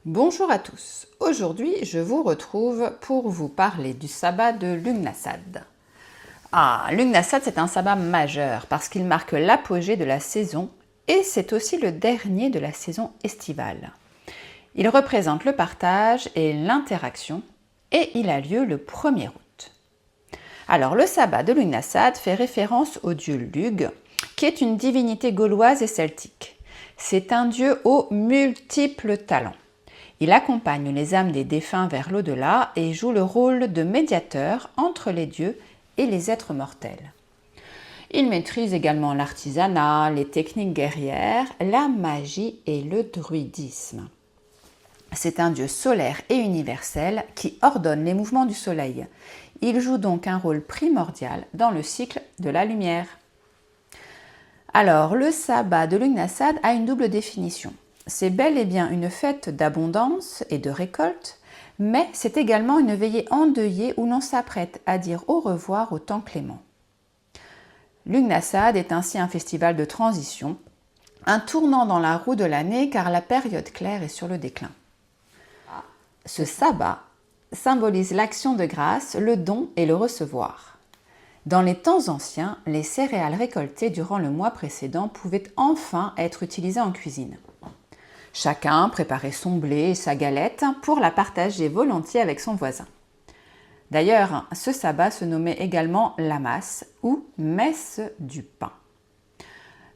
Bonjour à tous, aujourd'hui je vous retrouve pour vous parler du sabbat de Lughnasadh. Lughnasadh c'est un sabbat majeur parce qu'il marque l'apogée de la saison et c'est aussi le dernier de la saison estivale. Il représente le partage et l'interaction et il a lieu le 1er août. Alors le sabbat de Lughnasadh fait référence au dieu Lugh qui est une divinité gauloise et celtique. C'est un dieu aux multiples talents. Il accompagne les âmes des défunts vers l'au-delà et joue le rôle de médiateur entre les dieux et les êtres mortels. Il maîtrise également l'artisanat, les techniques guerrières, la magie et le druidisme. C'est un dieu solaire et universel qui ordonne les mouvements du soleil. Il joue donc un rôle primordial dans le cycle de la lumière. Alors, le sabbat de Lughnasadh a une double définition. C'est bel et bien une fête d'abondance et de récolte, mais c'est également une veillée endeuillée où l'on s'apprête à dire au revoir au temps clément. Lughnasadh est ainsi un festival de transition, un tournant dans la roue de l'année car la période claire est sur le déclin. Ce sabbat symbolise l'action de grâce, le don et le recevoir. Dans les temps anciens, les céréales récoltées durant le mois précédent pouvaient enfin être utilisées en cuisine. Chacun préparait son blé et sa galette pour la partager volontiers avec son voisin. D'ailleurs, ce sabbat se nommait également l'Amas ou messe du pain.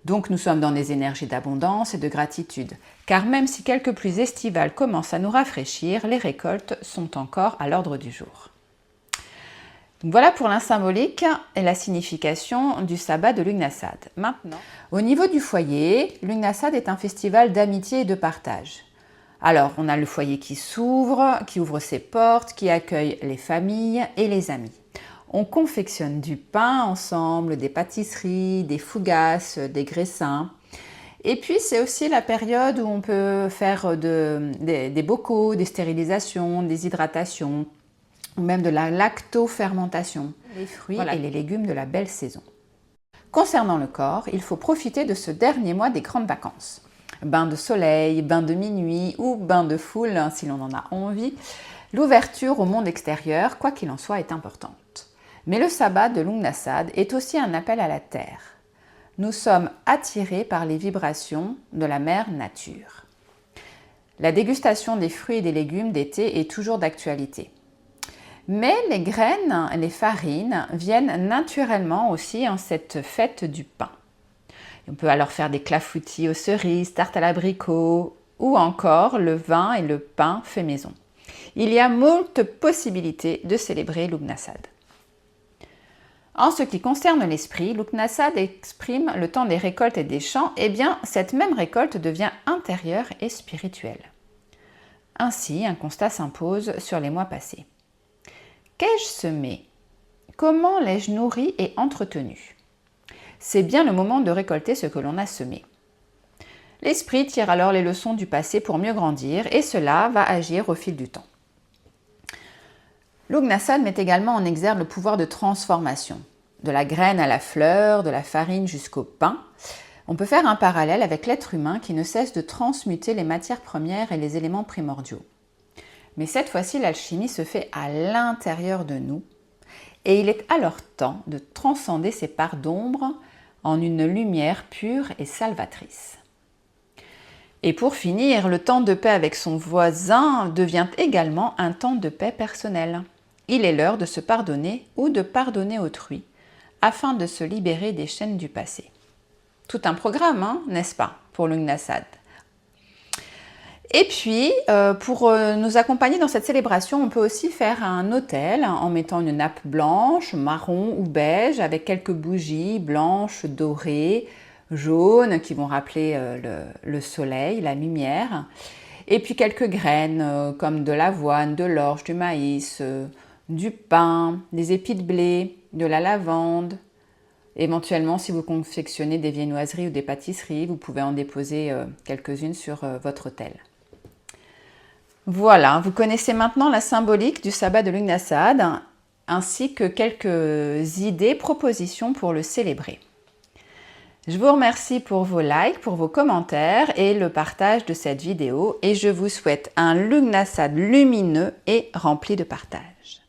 Donc nous sommes dans des énergies d'abondance et de gratitude, car même si quelques pluies estivales commencent à nous rafraîchir, les récoltes sont encore à l'ordre du jour. Voilà pour la symbolique et la signification du sabbat de Lughnasadh. Maintenant, au niveau du foyer, Lughnasadh est un festival d'amitié et de partage. Alors, on a le foyer qui s'ouvre, qui ouvre ses portes, qui accueille les familles et les amis. On confectionne du pain ensemble, des pâtisseries, des fougasses, des graissins. Et puis, c'est aussi la période où on peut faire des bocaux, des stérilisations, des hydratations, ou même de la lactofermentation, les fruits et les légumes de la belle saison. Concernant le corps, il faut profiter de ce dernier mois des grandes vacances. Bain de soleil, bain de minuit ou bain de foule si l'on en a envie, l'ouverture au monde extérieur, quoi qu'il en soit, est importante. Mais le sabbat de Lughnasadh est aussi un appel à la terre. Nous sommes attirés par les vibrations de la mère nature. La dégustation des fruits et des légumes d'été est toujours d'actualité. Mais les graines, les farines viennent naturellement aussi en cette fête du pain. On peut alors faire des clafoutis aux cerises, tartes à l'abricot ou encore le vin et le pain fait maison. Il y a moult possibilités de célébrer Lughnasadh. En ce qui concerne l'esprit, Lughnasadh exprime le temps des récoltes et des champs, et bien cette même récolte devient intérieure et spirituelle. Ainsi, un constat s'impose sur les mois passés. Qu'ai-je semé? Comment l'ai-je nourri et entretenu? C'est bien le moment de récolter ce que l'on a semé. L'esprit tire alors les leçons du passé pour mieux grandir et cela va agir au fil du temps. Lughnasadh met également en exergue le pouvoir de transformation. De la graine à la fleur, de la farine jusqu'au pain. On peut faire un parallèle avec l'être humain qui ne cesse de transmuter les matières premières et les éléments primordiaux. Mais cette fois-ci, l'alchimie se fait à l'intérieur de nous et il est alors temps de transcender ces parts d'ombre en une lumière pure et salvatrice. Et pour finir, le temps de paix avec son voisin devient également un temps de paix personnel. Il est l'heure de se pardonner ou de pardonner autrui afin de se libérer des chaînes du passé. Tout un programme, n'est-ce pas, pour Lughnasadh? Et puis, pour nous accompagner dans cette célébration, on peut aussi faire un autel en mettant une nappe blanche, marron ou beige avec quelques bougies blanches, dorées, jaunes qui vont rappeler le soleil, la lumière. Et puis quelques graines comme de l'avoine, de l'orge, du maïs, du pain, des épis de blé, de la lavande. Éventuellement, si vous confectionnez des viennoiseries ou des pâtisseries, vous pouvez en déposer quelques-unes sur votre autel. Voilà, vous connaissez maintenant la symbolique du sabbat de Lughnasadh, ainsi que quelques idées, propositions pour le célébrer. Je vous remercie pour vos likes, pour vos commentaires et le partage de cette vidéo et je vous souhaite un Lugnasad lumineux et rempli de partage.